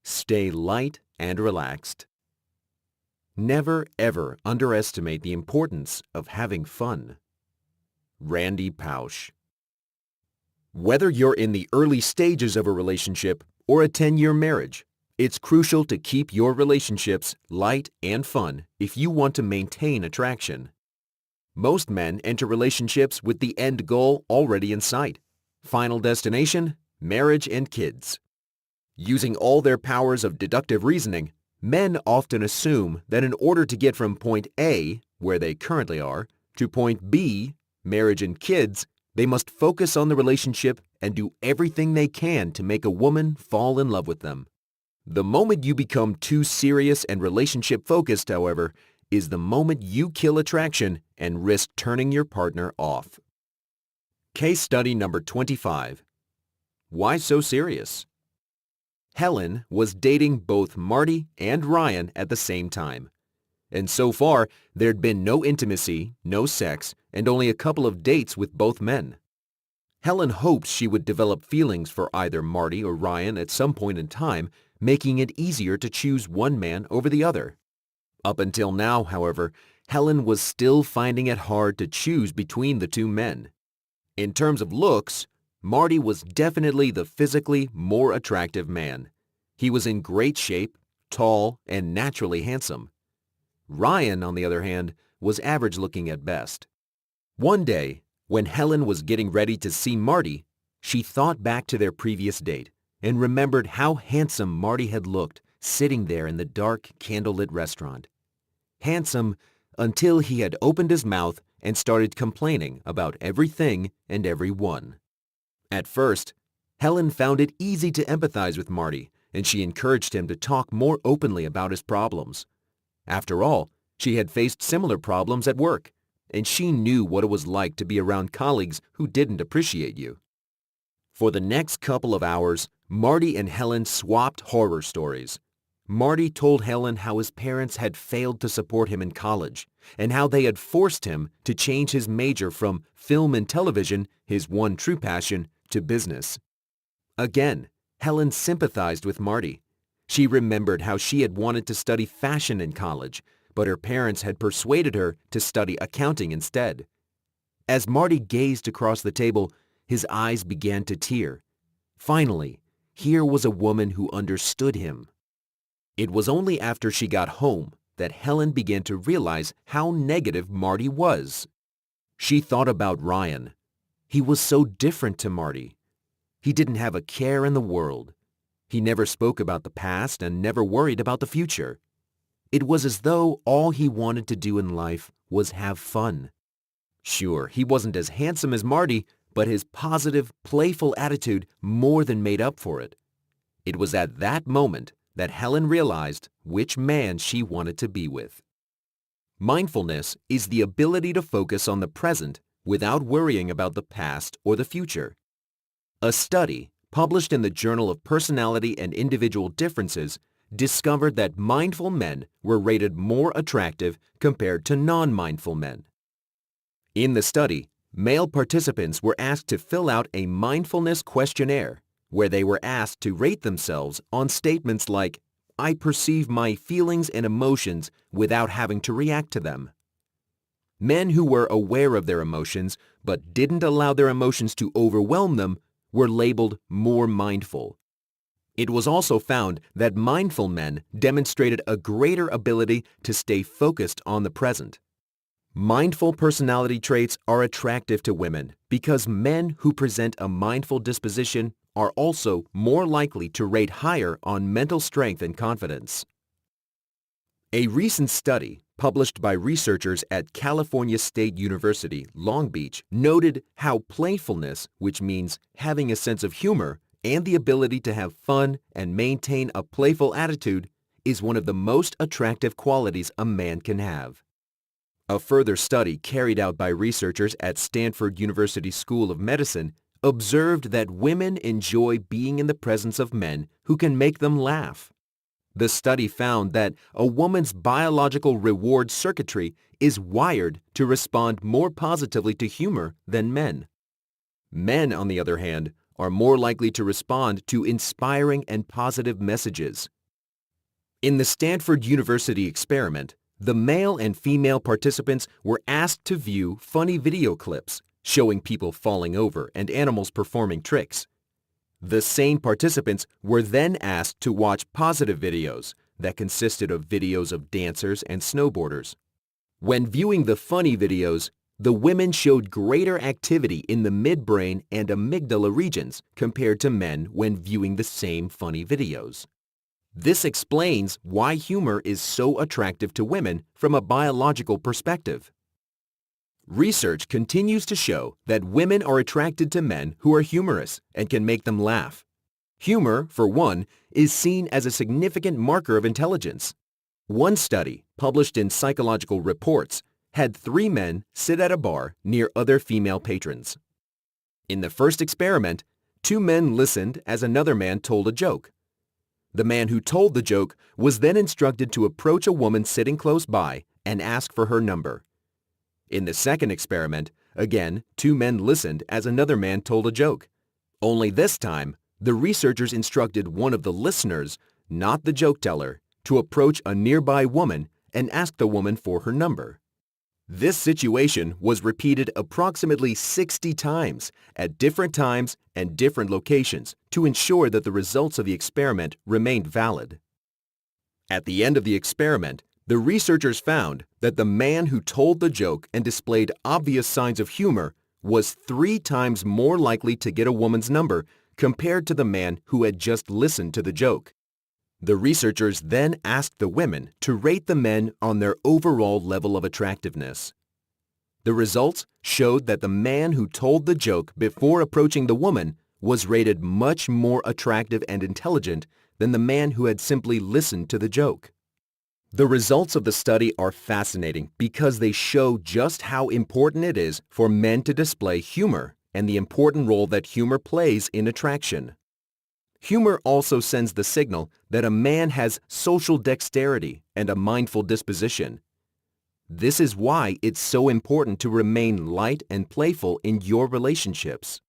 Stay light and relaxed. Never ever underestimate the importance of having fun. Randy Pausch. Whether you're in the early stages of a relationship or a 10-year marriage, it's crucial to keep your relationships light and fun if you want to maintain attraction. Most men enter relationships with the end goal already in sight. Final destination, marriage and kids. Using all their powers of deductive reasoning, men often assume that in order to get from point A, where they currently are, to point B, marriage and kids, they must focus on the relationship and do everything they can to make a woman fall in love with them. The moment you become too serious and relationship-focused, however, is the moment you kill attraction and risk turning your partner off. Case study number 25. Why so serious? Helen was dating both Marty and Ryan at the same time. And so far, there'd been no intimacy, no sex, and only a couple of dates with both men. Helen hoped she would develop feelings for either Marty or Ryan at some point in time, making it easier to choose one man over the other. Up until now, however, Helen was still finding it hard to choose between the two men. In terms of looks, Marty was definitely the physically more attractive man. He was in great shape, tall, and naturally handsome. Ryan, on the other hand, was average-looking at best. One day, when Helen was getting ready to see Marty, she thought back to their previous date and remembered how handsome Marty had looked sitting there in the dark, candlelit restaurant. Handsome until he had opened his mouth and started complaining about everything and everyone. At first, Helen found it easy to empathize with Marty, and she encouraged him to talk more openly about his problems. After all, she had faced similar problems at work, and she knew what it was like to be around colleagues who didn't appreciate you. For the next couple of hours, Marty and Helen swapped horror stories. Marty told Helen how his parents had failed to support him in college and how they had forced him to change his major from film and television, his one true passion, to business. Again, Helen sympathized with Marty. She remembered how she had wanted to study fashion in college, but her parents had persuaded her to study accounting instead. As Marty gazed across the table, his eyes began to tear. Finally, here was a woman who understood him. It was only after she got home that Helen began to realize how negative Marty was. She thought about Ryan. He was so different to Marty. He didn't have a care in the world. He never spoke about the past and never worried about the future. It was as though all he wanted to do in life was have fun. Sure, he wasn't as handsome as Marty, but his positive, playful attitude more than made up for it. It was at that moment that Helen realized which man she wanted to be with. Mindfulness is the ability to focus on the present without worrying about the past or the future. A study published in the Journal of Personality and Individual Differences discovered that mindful men were rated more attractive compared to non-mindful men. In the study, male participants were asked to fill out a mindfulness questionnaire where they were asked to rate themselves on statements like, "I perceive my feelings and emotions without having to react to them." Men who were aware of their emotions but didn't allow their emotions to overwhelm them were labeled more mindful. It was also found that mindful men demonstrated a greater ability to stay focused on the present. Mindful personality traits are attractive to women because men who present a mindful disposition are also more likely to rate higher on mental strength and confidence. A recent study published by researchers at California State University, Long Beach, noted how playfulness, which means having a sense of humor and the ability to have fun and maintain a playful attitude, is one of the most attractive qualities a man can have. A further study carried out by researchers at Stanford University School of Medicine observed that women enjoy being in the presence of men who can make them laugh. The study found that a woman's biological reward circuitry is wired to respond more positively to humor than men. Men, on the other hand, are more likely to respond to inspiring and positive messages, In the Stanford University experiment, the male and female participants were asked to view funny video clips showing people falling over and animals performing tricks. The same participants were then asked to watch positive videos that consisted of videos of dancers and snowboarders. When viewing the funny videos, the women showed greater activity in the midbrain and amygdala regions compared to men when viewing the same funny videos. This explains why humor is so attractive to women from a biological perspective. Research continues to show that women are attracted to men who are humorous and can make them laugh. Humor, for one, is seen as a significant marker of intelligence. One study, published in Psychological Reports, had 3 men sit at a bar near other female patrons. In the first experiment, 2 men listened as another man told a joke. The man who told the joke was then instructed to approach a woman sitting close by and ask for her number. In the second experiment, again, 2 men listened as another man told a joke. Only this time, the researchers instructed one of the listeners, not the joke teller, to approach a nearby woman and ask the woman for her number. This situation was repeated approximately 60 times at different times and different locations to ensure that the results of the experiment remained valid. At the end of the experiment, the researchers found that the man who told the joke and displayed obvious signs of humor was 3 times more likely to get a woman's number compared to the man who had just listened to the joke. The researchers then asked the women to rate the men on their overall level of attractiveness. The results showed that the man who told the joke before approaching the woman was rated much more attractive and intelligent than the man who had simply listened to the joke. The results of the study are fascinating because they show just how important it is for men to display humor and the important role that humor plays in attraction. Humor also sends the signal that a man has social dexterity and a mindful disposition. This is why it's so important to remain light and playful in your relationships.